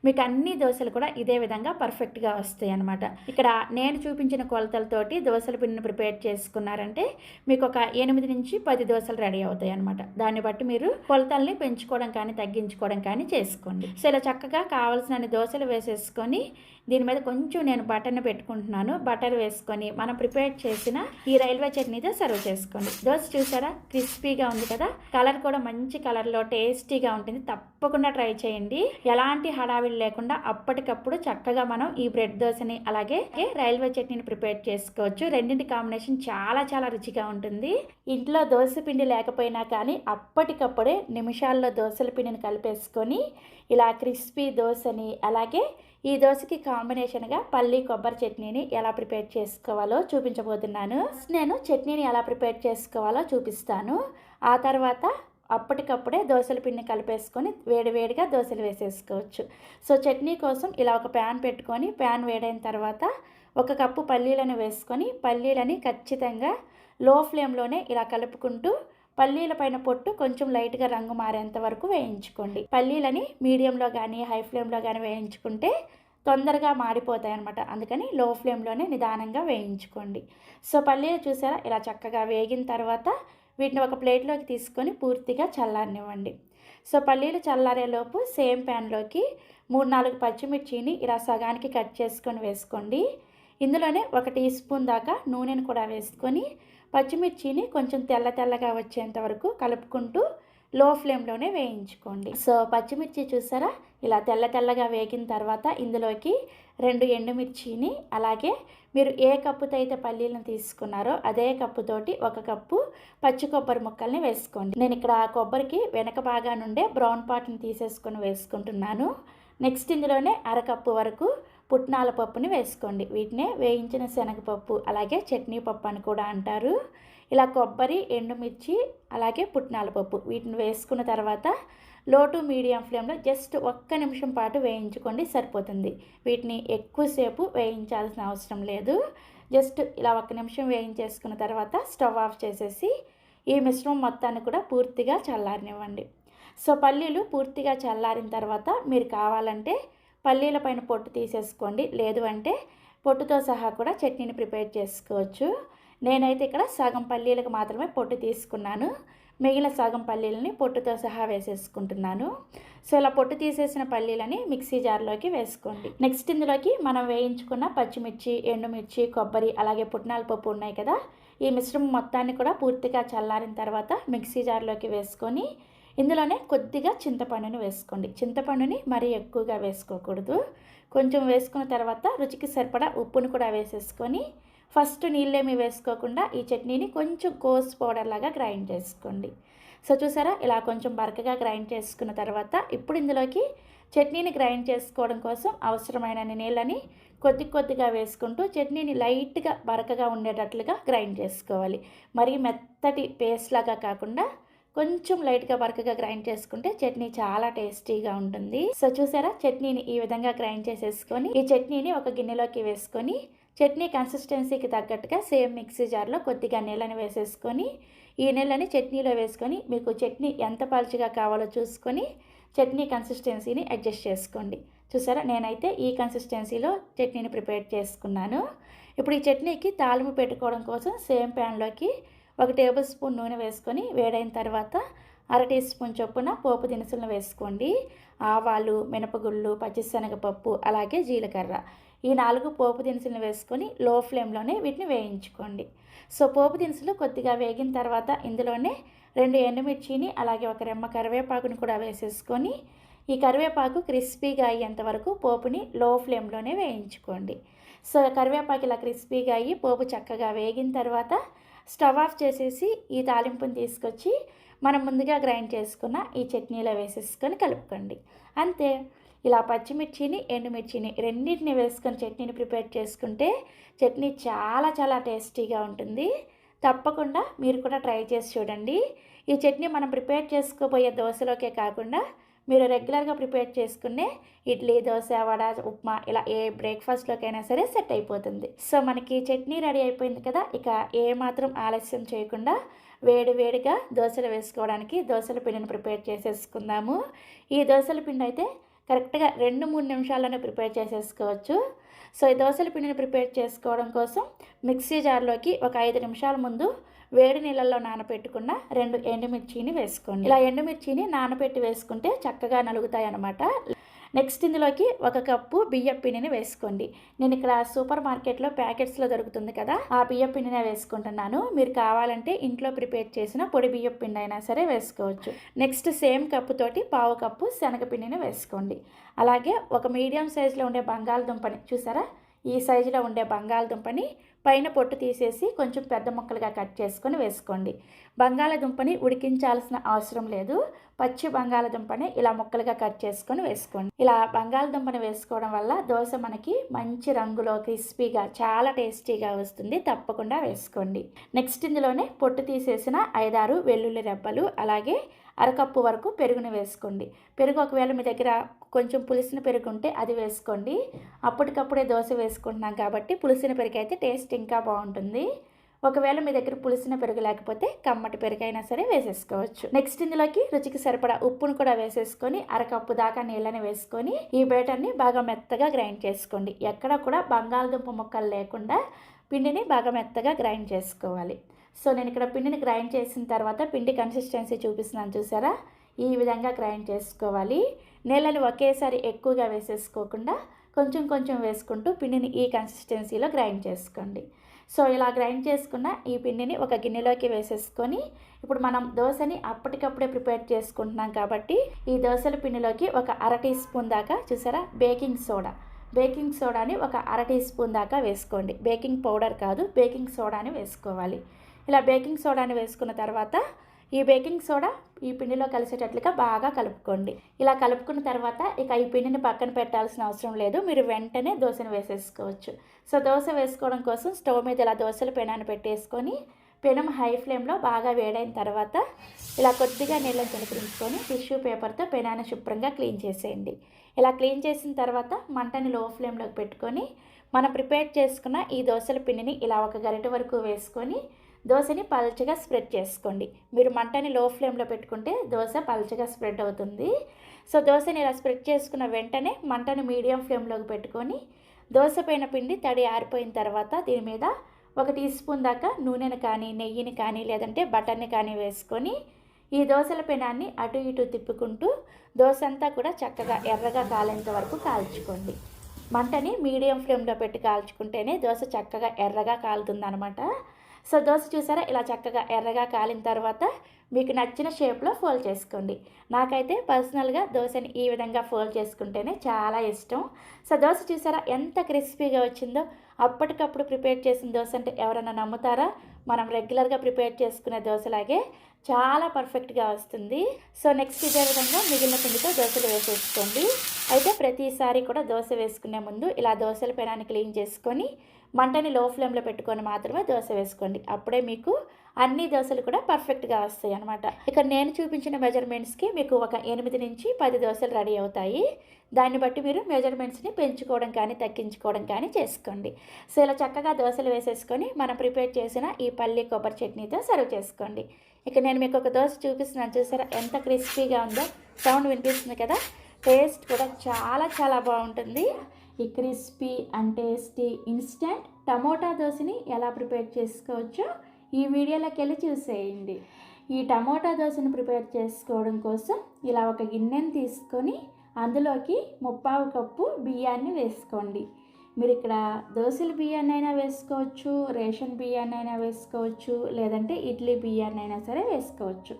మీకు అన్ని దోశలు కూడా ఇదే విధంగా పర్ఫెక్ట్గా వస్తాయి అన్నమాట. ఇక్కడ నేను చూపించిన కొలతలతోటి దోశల పిండిని ప్రిపేర్ చేసుకున్నారంటే మీకు ఒక 8 నుంచి 10 దోశలు రెడీ అవుతాయి అనమాట. దాన్ని బట్టి మీరు కొలతల్ని పెంచుకోవడం కానీ తగ్గించుకోవడం కానీ చేసుకోండి. సో ఇలా చక్కగా కావాల్సిన దోశలు వేసేసుకొని దీని మీద కొంచెం నేను బటర్ని పెట్టుకుంటున్నాను. బటర్ వేసుకొని మనం ప్రిపేర్ చేసిన ఈ రైల్వే చట్నీతో సర్వ్ చేసుకోండి. దోశ చూసారా క్రిస్పీగా ఉంది కదా, కలర్ కూడా మంచి కలర్లో టేస్టీగా ఉంటుంది. తప్పకుండా ట్రై చేయండి. ఎలాంటి హడావిడి లేకుండా అప్పటికప్పుడు చక్కగా మనం ఈ బ్రెడ్ దోశని అలాగే రైల్వే చట్నీని ప్రిపేర్ చేసుకోవచ్చు. రెండింటి కాంబినేషన్ చాలా రుచిగా ఉంటుంది. ఇంట్లో దోశ పిండి లేకపోయినా కానీ అప్పటికప్పుడే నిమిషాల్లో దోశల పిండిని కలిపేసుకొని ఇలా క్రిస్పీ దోశని అలాగే ఈ దోశకి కాంబినేషన్గా పల్లి కొబ్బరి చట్నీని ఎలా ప్రిపేర్ చేసుకోవాలో చూపించబోతున్నాను. నేను చట్నీని ఎలా ప్రిపేర్ చేసుకోవాలో చూపిస్తాను. ఆ తర్వాత అప్పటికప్పుడే దోశల పిండిని కలిపేసుకొని వేడివేడిగా దోశలు వేసేసుకోవచ్చు. సో చట్నీ కోసం ఇలా ఒక ప్యాన్ పెట్టుకొని ప్యాన్ వేడైన తర్వాత 1 కప్పు పల్లీలను వేసుకొని పల్లీలని ఖచ్చితంగా లో ఫ్లేమ్లోనే ఇలా కలుపుకుంటూ పల్లీల పైన పొట్టు కొంచెం లైట్గా రంగు మారేంత వరకు వేయించుకోండి. పల్లీలని మీడియంలో కానీ హై ఫ్లేమ్లో కానీ వేయించుకుంటే తొందరగా మాడిపోతాయి అనమాట. అందుకని లో ఫ్లేమ్లోనే నిదానంగా వేయించుకోండి. సో పల్లీలు చూసారా ఇలా చక్కగా వేగిన తర్వాత వీటిని ఒక ప్లేట్లోకి తీసుకొని పూర్తిగా చల్లారనివ్వండి. సో పల్లీలు చల్లారేలోపు సేమ్ ప్యాన్లోకి 3-4 పచ్చిమిర్చిని ఇలా సగానికి కట్ చేసుకొని వేసుకోండి. ఇందులోనే 1 టీ స్పూన్ దాకా నూనెను కూడా వేసుకొని పచ్చిమిర్చిని కొంచెం తెల్లగా వచ్చేంత వరకు కలుపుకుంటూ లో ఫ్లేమ్లోనే వేయించుకోండి. సో పచ్చిమిర్చి చూసారా ఇలా తెల్లగా వేగిన తర్వాత ఇందులోకి 2 ఎండుమిర్చిని అలాగే మీరు ఏ కప్పుతో అయితే పల్లీలను తీసుకున్నారో అదే కప్పుతోటి 1 కప్పు పచ్చి కొబ్బరి ముక్కల్ని వేసుకోండి. నేను ఇక్కడ కొబ్బరికి వెనక భాగా నుండే బ్రౌన్ పార్ట్ని తీసేసుకొని వేసుకుంటున్నాను. నెక్స్ట్ ఇందులోనే 1/2 కప్పు వరకు పుట్నాల పప్పుని వేసుకోండి. వీటినే వేయించిన శనగపప్పు అలాగే చట్నీ పప్పు అని కూడా అంటారు. ఇలా కొబ్బరి, ఎండుమిర్చి అలాగే పుట్నాల పప్పు వీటిని వేసుకున్న తర్వాత లో టు మీడియం ఫ్లేమ్లో జస్ట్ 1 నిమిషం పాటు వేయించుకోండి, సరిపోతుంది. వీటిని ఎక్కువసేపు వేయించాల్సిన అవసరం లేదు. జస్ట్ ఇలా 1 నిమిషం వేయించేసుకున్న తర్వాత స్టవ్ ఆఫ్ చేసేసి ఈ మిశ్రమం మొత్తాన్ని కూడా పూర్తిగా చల్లారనివ్వండి. సో పల్లీలు పూర్తిగా చల్లారిన తర్వాత మీరు కావాలంటే పల్లీల పైన పొట్టు తీసేసుకోండి, లేదు అంటే పొట్టుతో సహా కూడా చట్నీని ప్రిపేర్ చేసుకోవచ్చు. నేనైతే ఇక్కడ సగం పల్లీలకు మాత్రమే పొట్టు తీసుకున్నాను, మిగిలిన సగం పల్లీలని పొట్టుతో సహా వేసేసుకుంటున్నాను. సో ఇలా పొట్టు తీసేసిన పల్లీలని మిక్సీ జార్లోకి వేసుకోండి. నెక్స్ట్ ఇందులోకి మనం వేయించుకున్న పచ్చిమిర్చి, ఎండుమిర్చి, కొబ్బరి అలాగే పుట్నాల పప్పు ఉన్నాయి కదా, ఈ మిశ్రమం మొత్తాన్ని కూడా పూర్తిగా చల్లారిన తర్వాత మిక్సీ జార్లోకి వేసుకొని ఇందులోనే కొద్దిగా చింతపండుని వేసుకోండి. చింతపండుని మరీ ఎక్కువగా వేసుకోకూడదు. కొంచెం వేసుకున్న తర్వాత రుచికి సరిపడా ఉప్పును కూడా వేసేసుకొని ఫస్ట్ నీళ్ళేమీ వేసుకోకుండా ఈ చట్నీని కొంచెం కోస్ పౌడర్ లాగా గ్రైండ్ చేసుకోండి. సో చూసారా, ఇలా కొంచెం బరకగా గ్రైండ్ చేసుకున్న తర్వాత ఇప్పుడు ఇందులోకి చట్నీని గ్రైండ్ చేసుకోవడం కోసం అవసరమైన నీళ్ళని కొద్దిగా వేసుకుంటూ చట్నీని లైట్గా బరకగా ఉండేటట్లుగా గ్రైండ్ చేసుకోవాలి. మరీ మెత్తటి పేస్ట్ లాగా కాకుండా కొంచెం లైట్గా బరకగా గ్రైండ్ చేసుకుంటే చట్నీ చాలా టేస్టీగా ఉంటుంది. సో చూసారా, చట్నీని ఈ విధంగా గ్రైండ్ చేసేసుకొని ఈ చట్నీని ఒక గిన్నెలోకి వేసుకొని చట్నీ కన్సిస్టెన్సీకి తగ్గట్టుగా సేమ్ మిక్సీ జార్లో కొద్దిగా నీళ్ళని వేసేసుకొని ఈ నీళ్ళని చట్నీలో వేసుకొని మీకు చట్నీ ఎంత పలుచగా కావాలో చూసుకొని చట్నీ కన్సిస్టెన్సీని అడ్జస్ట్ చేసుకోండి. చూసారా, నేనైతే ఈ కన్సిస్టెన్సీలో చట్నీని ప్రిపేర్ చేసుకున్నాను. ఇప్పుడు ఈ చట్నీకి తాలింపు పెట్టుకోవడం కోసం సేమ్ ప్యాన్లోకి 1 టేబుల్ స్పూన్ నూనె వేసుకొని వేడైన తర్వాత 1/2 టీ స్పూన్ చొప్పున పోపు దినుసులను వేసుకోండి. ఆవాలు, మినపగుళ్ళు, పచ్చిశనగపప్పు అలాగే జీలకర్ర ఈ 4 పోపు దినుసులను వేసుకొని లో ఫ్లేమ్లోనే వీటిని వేయించుకోండి. సో పోపు దినుసులు కొద్దిగా వేగిన తర్వాత ఇందులోనే 2 ఎండుమిర్చిని అలాగే 1 రెమ్మ కరివేపాకుని కూడా వేసేసుకొని ఈ కరివేపాకు క్రిస్పీగా అయ్యేంత వరకు పోపుని లో ఫ్లేమ్లోనే వేయించుకోండి. సో కరివేపాకు ఇలా క్రిస్పీగా అయ్యి పోపు చక్కగా వేగిన తర్వాత స్టవ్ ఆఫ్ చేసేసి ఈ తాలింపుని తీసుకొచ్చి మనం ముందుగా గ్రైండ్ చేసుకున్న ఈ చట్నీలో వేసేసుకొని కలుపుకోండి. అంతే, ఇలా పచ్చిమిర్చిని, ఎండుమిర్చిని రెండింటిని వేసుకొని చట్నీని ప్రిపేర్ చేసుకుంటే చట్నీ చాలా టేస్టీగా ఉంటుంది. తప్పకుండా మీరు కూడా ట్రై చేసి చూడండి. ఈ చట్నీ మనం ప్రిపేర్ చేసుకోబోయే దోశలోకే కాకుండా మీరు రెగ్యులర్గా ప్రిపేర్ చేసుకునే ఇడ్లీ, దోశ, వడ, ఉప్మా ఇలా ఏ బ్రేక్ఫాస్ట్లోకైనా సరే సెట్ అయిపోతుంది. సో మనకి చట్నీ రెడీ అయిపోయింది కదా, ఇక ఏమాత్రం ఆలస్యం చేయకుండా వేడిగా దోశలు వేసుకోవడానికి దోశల పిండిని ప్రిపేర్ చేసేసుకుందాము. ఈ దోశల పిండి అయితే కరెక్ట్గా 2-3 నిమిషాల్లోనే ప్రిపేర్ చేసేసుకోవచ్చు. సో ఈ దోశల పిండిని ప్రిపేర్ చేసుకోవడం కోసం మిక్సీ జార్లోకి ఒక 5 నిమిషాల ముందు వేడి నీళ్ళల్లో నానబెట్టుకున్న 2 ఎండుమిర్చిని వేసుకోండి. ఇలా ఎండుమిర్చిని నానబెట్టి వేసుకుంటే చక్కగా నలుగుతాయి అన్నమాట. నెక్స్ట్ ఇందులోకి 1 కప్పు బియ్యం పిండిని వేసుకోండి. నేను ఇక్కడ సూపర్ మార్కెట్లో ప్యాకెట్స్లో దొరుకుతుంది కదా, ఆ బియ్యం పిండినే వేసుకుంటున్నాను. మీరు కావాలంటే ఇంట్లో ప్రిపేర్ చేసిన పొడి బియ్యం పిండి అయినా సరే వేసుకోవచ్చు. నెక్స్ట్ సేమ్ కప్పు తోటి 1/2 కప్పు శనగపిండిని వేసుకోండి. అలాగే ఒక మీడియం సైజులో ఉండే బంగాళదుంపని చూసారా, ఈ సైజులో ఉండే బంగాళదుంపని పైన పొట్టు తీసేసి కొంచెం పెద్ద ముక్కలుగా కట్ చేసుకొని వేసుకోండి. బంగాళదుంపని ఉడికించాల్సిన అవసరం లేదు, పచ్చి బంగాళదుంపని ఇలా ముక్కలుగా కట్ చేసుకొని వేసుకోండి. ఇలా బంగాళదుంపని వేసుకోవడం వల్ల దోశ మనకి మంచి రంగులో క్రిస్పీగా చాలా టేస్టీగా వస్తుంది. తప్పకుండా వేసుకోండి. నెక్స్ట్ ఇందులోనే పొట్టు తీసేసిన 5-6 వెల్లుల్లి రెబ్బలు అలాగే 1/2 కప్పు వరకు పెరుగుని వేసుకోండి. పెరుగు ఒకవేళ మీ దగ్గర కొంచెం పులిసిన పెరుగు ఉంటే అది వేసుకోండి. అప్పటికప్పుడే దోశ వేసుకుంటున్నాం కాబట్టి పులిసిన పెరుగు అయితే టేస్ట్ ఇంకా బాగుంటుంది. ఒకవేళ మీ దగ్గర పులిసిన పెరుగు లేకపోతే కమ్మటి పెరుగు అయినా సరే వేసేసుకోవచ్చు. నెక్స్ట్ ఇందులోకి రుచికి సరిపడా ఉప్పును కూడా వేసేసుకొని 1/2 కప్పు దాకా నీళ్ళని వేసుకొని ఈ బ్యాటర్ని బాగా మెత్తగా గ్రైండ్ చేసుకోండి. ఎక్కడ కూడా బంగాళదుంప ముక్కలు లేకుండా పిండిని బాగా మెత్తగా గ్రైండ్ చేసుకోవాలి. సో నేను ఇక్కడ పిండిని గ్రైండ్ చేసిన తర్వాత పిండి కన్సిస్టెన్సీ చూపిస్తున్నాను చూసారా, ఈ విధంగా గ్రైండ్ చేసుకోవాలి. నీళ్ళని ఒకేసారి ఎక్కువగా వేసేసుకోకుండా కొంచెం వేసుకుంటూ పిండిని ఈ కన్సిస్టెన్సీలో గ్రైండ్ చేసుకోండి. సో ఇలా గ్రైండ్ చేసుకున్న ఈ పిండిని ఒక గిన్నెలోకి వేసేసుకొని ఇప్పుడు మనం దోశని అప్పటికప్పుడే ప్రిపేర్ చేసుకుంటున్నాం కాబట్టి ఈ దోశల పిండిలోకి ఒక 1/2 టీ స్పూన్ దాకా చూసారా బేకింగ్ సోడాని ఒక 1/2 టీ స్పూన్ దాకా వేసుకోండి. బేకింగ్ పౌడర్ కాదు, బేకింగ్ సోడాని వేసుకోవాలి. ఇలా బేకింగ్ సోడాని వేసుకున్న తర్వాత ఈ బేకింగ్ సోడా ఈ పిండిలో కలిసేటట్లుగా బాగా కలుపుకోండి. ఇలా కలుపుకున్న తర్వాత ఇక ఈ పిండిని పక్కన పెట్టాల్సిన అవసరం లేదు, మీరు వెంటనే దోశను వేసేసుకోవచ్చు. సో దోశ వేసుకోవడం కోసం స్టవ్ మీద ఇలా దోశల పెనాన్ని పెట్టేసుకొని పెనం హై ఫ్లేమ్లో బాగా వేడైన తర్వాత ఇలా కొద్దిగా నీళ్ళని చిలకరించుకొని టిష్యూ పేపర్తో పెనాన్ని శుభ్రంగా క్లీన్ చేసేయండి. ఇలా క్లీన్ చేసిన తర్వాత మంటని లో ఫ్లేమ్లోకి పెట్టుకొని మనం ప్రిపేర్ చేసుకున్న ఈ దోశల పిండిని ఇలా ఒక గరిటె వరకు వేసుకొని దోశని పల్చగా స్ప్రెడ్ చేసుకోండి. మీరు మంటని లో ఫ్లేమ్లో పెట్టుకుంటే దోశ పల్చగా స్ప్రెడ్ అవుతుంది. సో దోశని ఇలా స్ప్రెడ్ చేసుకున్న వెంటనే మంటని మీడియం ఫ్లేమ్లోకి పెట్టుకొని దోశ పైన పిండి తడి ఆరిపోయిన తర్వాత దీని మీద 1 టీ స్పూన్ దాకా నూనెను కానీ నెయ్యిని కానీ లేదంటే బటర్ని కానీ వేసుకొని ఈ దోశల పెనాన్ని అటు ఇటు తిప్పుకుంటూ దోశ అంతా కూడా చక్కగా ఎర్రగా కాలేంత వరకు కాల్చుకోండి. మంటని మీడియం ఫ్లేమ్లో పెట్టి కాల్చుకుంటేనే దోశ చక్కగా ఎర్రగా కాలుతుందనమాట. సో దోశ చూసారా, ఇలా చక్కగా ఎర్రగా కాలిన తర్వాత మీకు నచ్చిన షేప్లో ఫోల్డ్ చేసుకోండి. నాకైతే పర్సనల్గా దోశని ఈ విధంగా ఫోల్డ్ చేసుకుంటేనే చాలా ఇష్టం. సో దోశ చూసారా ఎంత క్రిస్పీగా వచ్చిందో. అప్పటికప్పుడు ప్రిపేర్ చేసిన దోశ అంటే ఎవరైనా నమ్ముతారా? మనం రెగ్యులర్గా ప్రిపేర్ చేసుకునే దోశలాగే చాలా పర్ఫెక్ట్గా వస్తుంది. సో నెక్స్ట్ ఇదే విధంగా మిగిలిన పిండితో దోశలు వేసేసుకోండి. అయితే ప్రతిసారి కూడా దోశ వేసుకునే ముందు ఇలా దోశల పెనాన్ని క్లీన్ చేసుకొని మంటని లో ఫ్లేమ్లో పెట్టుకొని మాత్రమే దోశ వేసుకోండి. అప్పుడే మీకు అన్ని దోశలు కూడా పర్ఫెక్ట్గా వస్తాయి అనమాట. ఇక్కడ నేను చూపించిన మెజర్మెంట్స్కి మీకు ఒక 8 నుంచి 10 దోశలు రెడీ అవుతాయి. దాన్ని బట్టి మీరు మెజర్మెంట్స్ని పెంచుకోవడం కానీ తగ్గించుకోవడం కానీ చేసుకోండి. సో ఇలా చక్కగా దోశలు వేసేసుకొని మనం ప్రిపేర్ చేసిన ఈ పల్లి కొబ్బరి చట్నీతో సర్వ్ చేసుకోండి. ఇక నేను మీకు ఒక దోశ చూపిస్తున్నాను, చూసారా ఎంత క్రిస్పీగా ఉందో. సౌండ్ వినిపిస్తుంది కదా. టేస్ట్ కూడా చాలా చాలా బాగుంటుంది. ఈ crispy and tasty instant tomato దోశని ఎలా ప్రిపేర్ చేసుకోవచ్చో ఈ వీడియోలోకి వెళ్ళి చూసేయండి. ఈ టమోటా దోశని ప్రిపేర్ చేసుకోవడం కోసం ఇలా ఒక గిన్నెని తీసుకొని అందులోకి 1/4 కప్పు బియ్యాన్ని వేసుకోండి. మీరు ఇక్కడ దోశల బియ్యాన్ని అయినా వేసుకోవచ్చు, రేషన్ బియ్యాన్ని అయినా వేసుకోవచ్చు, లేదంటే ఇడ్లీ బియ్యాన్ని అయినా సరే వేసుకోవచ్చు.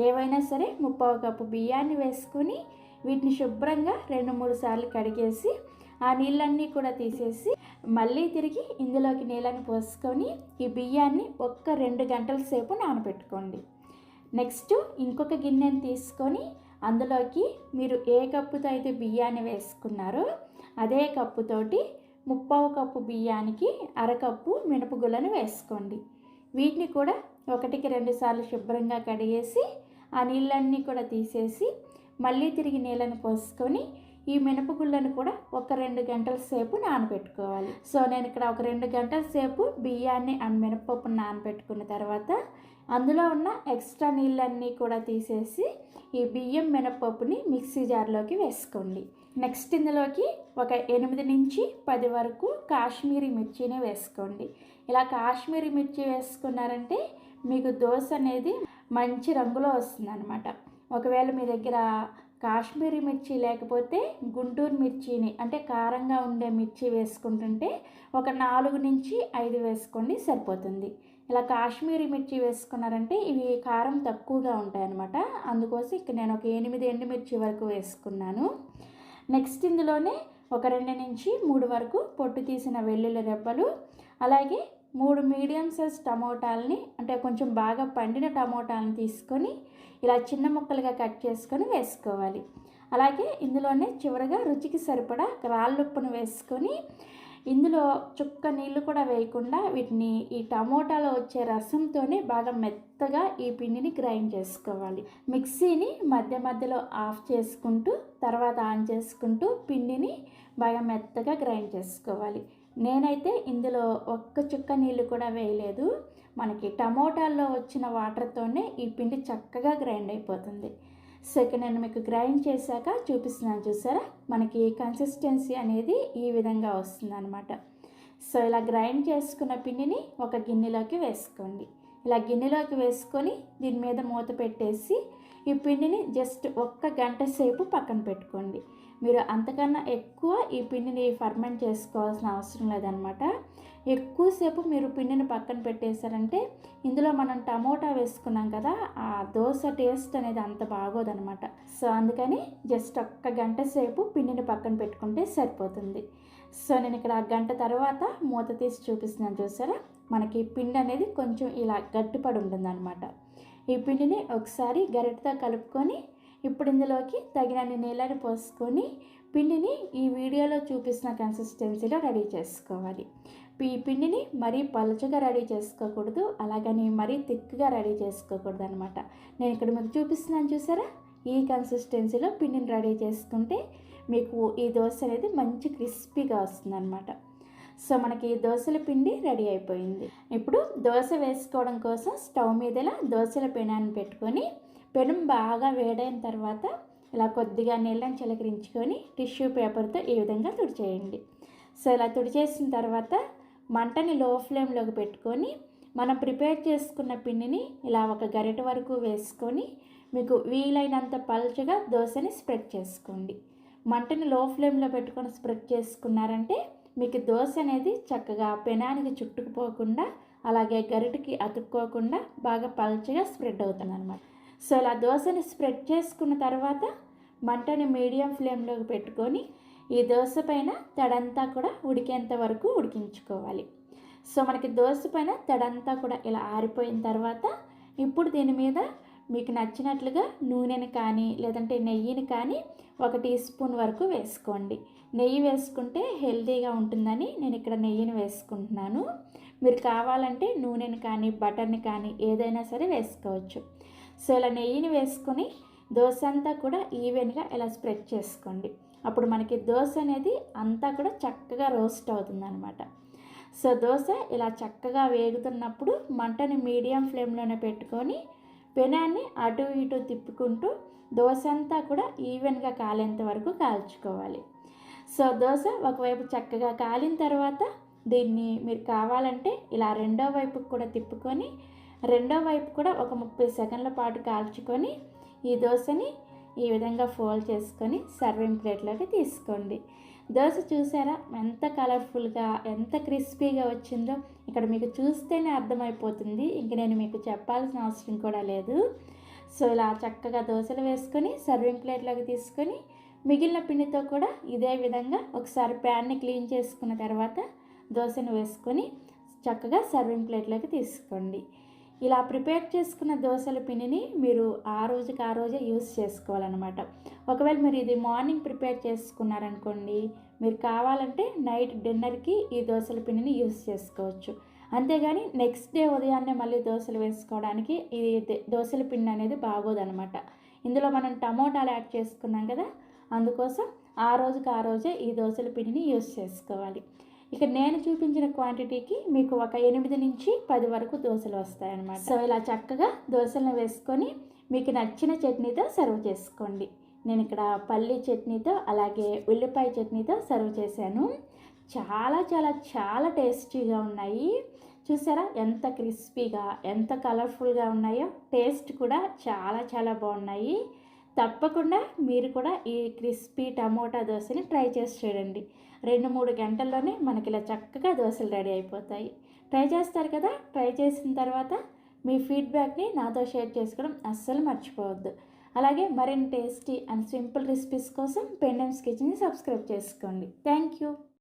ఏవైనా సరే 1/4 కప్పు బియ్యాన్ని వేసుకొని వీటిని శుభ్రంగా 2-3 సార్లు కడిగేసి ఆ నీళ్ళన్నీ కూడా తీసేసి మళ్ళీ తిరిగి ఇందులోకి నీళ్ళని పోసుకొని ఈ బియ్యాన్ని 1-2 గంటల సేపు నానబెట్టుకోండి. నెక్స్ట్ ఇంకొక గిన్నెని తీసుకొని అందులోకి మీరు ఏ కప్పుతో అయితే బియ్యాన్ని వేసుకున్నారో అదే కప్పుతోటి 1/4 కప్పు బియ్యానికి 1/2 కప్పు మినపగుళ్ళను వేసుకోండి. వీటిని కూడా 1-2 సార్లు శుభ్రంగా కడిగేసి ఆ నీళ్ళన్నీ కూడా తీసేసి మళ్ళీ తిరిగి నీళ్ళని పోసుకొని ఈ మినపగుళ్ళను కూడా 1-2 గంటల సేపు నానబెట్టుకోవాలి. సో నేను ఇక్కడ 1-2 గంటల సేపు బియ్యాన్ని ఆ మినపప్పును నానబెట్టుకున్న తర్వాత అందులో ఉన్న ఎక్స్ట్రా నీళ్ళన్నీ కూడా తీసేసి ఈ బియ్యం మినపప్పుని మిక్సీ జార్లోకి వేసుకోండి. నెక్స్ట్ ఇందులోకి ఒక 8 నుంచి 10 వరకు కాశ్మీరీ మిర్చిని వేసుకోండి. ఇలా కాశ్మీరీ మిర్చి వేసుకున్నారంటే మీకు దోశ అనేది మంచి రంగులో వస్తుంది అనమాట. ఒకవేళ మీ దగ్గర కాశ్మీరీ మిర్చి లేకపోతే గుంటూరు మిర్చిని అంటే కారంగా ఉండే మిర్చి వేసుకుంటుంటే ఒక 4 నుంచి 5 వేసుకోండి, సరిపోతుంది. ఇలా కాశ్మీరీ మిర్చి వేసుకున్నారంటే ఇవి కారం తక్కువగా ఉంటాయన్నమాట. అందుకోసం ఇక్కడ నేను ఒక 8 ఎండుమిర్చి వరకు వేసుకున్నాను. నెక్స్ట్ ఇందులోనే ఒక 2 నుంచి 3 వరకు పొట్టు తీసిన వెల్లుల్లి రెబ్బలు, అలాగే 3 మీడియం సైజ్ టమోటాలని అంటే కొంచెం బాగా పండిన టమోటాలను తీసుకొని ఇలా చిన్న ముక్కలుగా కట్ చేసుకొని వేసుకోవాలి. అలాగే ఇందులోనే చివరగా రుచికి సరిపడా రాళ్ళుప్పును వేసుకొని ఇందులో చుక్క నీళ్ళు కూడా వేయకుండా వీటిని ఈ టమోటాలో వచ్చే రసంతోనే బాగా మెత్తగా ఈ పిండిని గ్రైండ్ చేసుకోవాలి. మిక్సీని మధ్య మధ్యలో ఆఫ్ చేసుకుంటూ తర్వాత ఆన్ చేసుకుంటూ పిండిని బాగా మెత్తగా గ్రైండ్ చేసుకోవాలి. నేనైతే ఇందులో ఒక్క చుక్క నీళ్ళు కూడా వేయలేదు. మనకి టమోటాల్లో వచ్చిన వాటర్తోనే ఈ పిండి చక్కగా గ్రైండ్ అయిపోతుంది. సో ఇక్కడ నేను మీకు గ్రైండ్ చేశాక చూపిస్తున్నాను, చూసారా మనకి కన్సిస్టెన్సీ అనేది ఈ విధంగా వస్తుంది అనమాట. సో ఇలా గ్రైండ్ చేసుకున్న పిండిని ఒక గిన్నెలోకి వేసుకోండి. ఇలా గిన్నెలోకి వేసుకొని దీని మీద మూత పెట్టేసి ఈ పిండిని జస్ట్ 1 గంట సేపు పక్కన పెట్టుకోండి. మీరు అంతకన్నా ఎక్కువ ఈ పిండిని ఫర్మెంట్ చేసుకోవాల్సిన అవసరం లేదనమాట. ఎక్కువసేపు మీరు పిండిని పక్కన పెట్టేశారంటే ఇందులో మనం టమోటా వేసుకున్నాం కదా, ఆ దోశ టేస్ట్ అనేది అంత బాగోదనమాట. సో అందుకని జస్ట్ 1 గంట సేపు పిండిని పక్కన పెట్టుకుంటే సరిపోతుంది. సో నేను ఇక్కడ 1 గంట తర్వాత మూత తీసి చూపిస్తున్నాను, చూసారా మనకి పిండి అనేది కొంచెం ఇలా గట్టిపడి ఉంటుందన్నమాట. ఈ పిండిని ఒకసారి గరిటెతో కలుపుకొని ఇప్పుడు ఇందులోకి తగినన్ని నీళ్ళని పోసుకొని పిండిని ఈ వీడియోలో చూపిస్తున్న కన్సిస్టెన్సీలో రెడీ చేసుకోవాలి. ఈ పిండిని మరీ పలుచగా రెడీ చేసుకోకూడదు, అలాగని మరీ థిక్గా రెడీ చేసుకోకూడదు అనమాట. నేను ఇక్కడ మీకు చూపిస్తున్నాను చూసారా, ఈ కన్సిస్టెన్సీలో పిండిని రెడీ చేసుకుంటే మీకు ఈ దోశ అనేది మంచి క్రిస్పీగా వస్తుందన్నమాట. సో మనకి దోశల పిండి రెడీ అయిపోయింది. ఇప్పుడు దోశ వేసుకోవడం కోసం స్టవ్ మీద ఇలా దోశల పెనాన్ని పెట్టుకొని, పెనం బాగా వేడైన తర్వాత ఇలా కొద్దిగా నీళ్ళని చిలకరించుకొని టిష్యూ పేపర్తో ఈ విధంగా తుడిచేయండి. సో ఇలా తుడిచేసిన తర్వాత మంటని లో ఫ్లేమ్లోకి పెట్టుకొని మనం ప్రిపేర్ చేసుకున్న పిండిని ఇలా ఒక గరిటె వరకు వేసుకొని మీకు వీలైనంత పలుచగా దోశని స్ప్రెడ్ చేసుకోండి. మంటని లో ఫ్లేమ్లో పెట్టుకొని స్ప్రెడ్ చేసుకున్నారంటే మీకు దోశ అనేది చక్కగా పెనానికి చుట్టుకుపోకుండా అలాగే గరిటెకి అతుక్కోకుండా బాగా పలుచగా స్ప్రెడ్ అవుతుంది అనమాట. సో ఇలా దోశని స్ప్రెడ్ చేసుకున్న తర్వాత మంటని మీడియం ఫ్లేమ్లోకి పెట్టుకొని ఈ దోశ పైన తడంతా కూడా ఉడికేంత వరకు ఉడికించుకోవాలి. సో మనకి దోశ పైన తడంతా కూడా ఇలా ఆరిపోయిన తర్వాత ఇప్పుడు దీని మీద మీకు నచ్చినట్లుగా నూనెని కానీ లేదంటే నెయ్యిని కానీ 1 టీ స్పూన్ వరకు వేసుకోండి. నెయ్యి వేసుకుంటే హెల్తీగా ఉంటుందని నేను ఇక్కడ నెయ్యిని వేసుకుంటున్నాను. మీరు కావాలంటే నూనెని కానీ బటర్ని కానీ ఏదైనా సరే వేసుకోవచ్చు. సో ఇలా నెయ్యిని వేసుకొని దోశ అంతా కూడా ఈవెన్గా ఇలా స్ప్రెడ్ చేసుకోండి. అప్పుడు మనకి దోశ అనేది అంతా కూడా చక్కగా రోస్ట్ అవుతుందన్నమాట. సో దోశ ఇలా చక్కగా వేగుతున్నప్పుడు మంటని మీడియం ఫ్లేమ్లోనే పెట్టుకొని పెనాన్ని అటు ఇటు తిప్పుకుంటూ దోశ అంతా కూడా ఈవెన్గా కాలేంత వరకు కాల్చుకోవాలి. సో దోశ ఒకవైపు చక్కగా కాలిన తర్వాత దీన్ని మీరు కావాలంటే ఇలా రెండో వైపుకు కూడా తిప్పుకొని రెండో వైపు కూడా ఒక 30 సెకండ్ల పాటు కాల్చుకొని ఈ దోశని ఈ విధంగా ఫోల్డ్ చేసుకొని సర్వింగ్ ప్లేట్లోకి తీసుకోండి. దోశ చూసారా ఎంత కలర్ఫుల్గా ఎంత క్రిస్పీగా వచ్చిందో ఇక్కడ మీకు చూస్తేనే అర్థమైపోతుంది, ఇంక నేను మీకు చెప్పాల్సిన అవసరం కూడా లేదు. సో ఇలా చక్కగా దోశలు వేసుకొని సర్వింగ్ ప్లేట్లోకి తీసుకొని మిగిలిన పిండితో కూడా ఇదే విధంగా ఒకసారి ప్యాన్ని క్లీన్ చేసుకున్న తర్వాత దోశను వేసుకొని చక్కగా సర్వింగ్ ప్లేట్లోకి తీసుకోండి. ఇలా ప్రిపేర్ చేసుకున్న దోశల పిండిని మీరు ఆ రోజుకి ఆ రోజే యూస్ చేసుకోవాలన్నమాట. ఒకవేళ మీరు ఇది మార్నింగ్ ప్రిపేర్ చేసుకున్నారనుకోండి, మీరు కావాలంటే నైట్ డిన్నర్కి ఈ దోశల పిండిని యూస్ చేసుకోవచ్చు. అంతేగాని నెక్స్ట్ డే ఉదయాన్నే మళ్ళీ దోశలు వేసుకోవడానికి ఈ దోశల పిండి అనేది బాగోదన్నమాట. ఇందులో మనం టమోటాలు యాడ్ చేసుకున్నాం కదా, అందుకోసం ఆ రోజుకి ఆ రోజే ఈ దోశల పిండిని యూస్ చేసుకోవాలి. ఇక నేను చూపించిన క్వాంటిటీకి మీకు ఒక 8 నుంచి 10 వరకు దోశలు వస్తాయన్నమాట. సో ఇలా చక్కగా దోశలను వేసుకొని మీకు నచ్చిన చట్నీతో సర్వ్ చేసుకోండి. నేను ఇక్కడ పల్లీ చట్నీతో అలాగే ఉల్లిపాయ చట్నీతో సర్వ్ చేశాను. చాలా చాలా చాలా టేస్టీగా ఉన్నాయి. చూసారా ఎంత క్రిస్పీగా ఎంత కలర్ఫుల్గా ఉన్నాయో, టేస్ట్ కూడా చాలా చాలా బాగున్నాయి. తప్పకుండా మీరు కూడా ఈ క్రిస్పీ టమోటా దోశని ట్రై చేసి చూడండి. 2-3 గంటల్లోనే మనకి ఇలా చక్కగా దోశలు రెడీ అయిపోతాయి. ట్రై చేస్తారు కదా, ట్రై చేసిన తర్వాత మీ ఫీడ్బ్యాక్ని నాతో షేర్ చేసుకోవడం అస్సలు మర్చిపోవద్దు. అలాగే మరిన్ని టేస్టీ అండ్ సింపుల్ రెసిపీస్ కోసం పెండెమ్స్ కిచెన్ని సబ్స్క్రైబ్ చేసుకోండి. Thank you.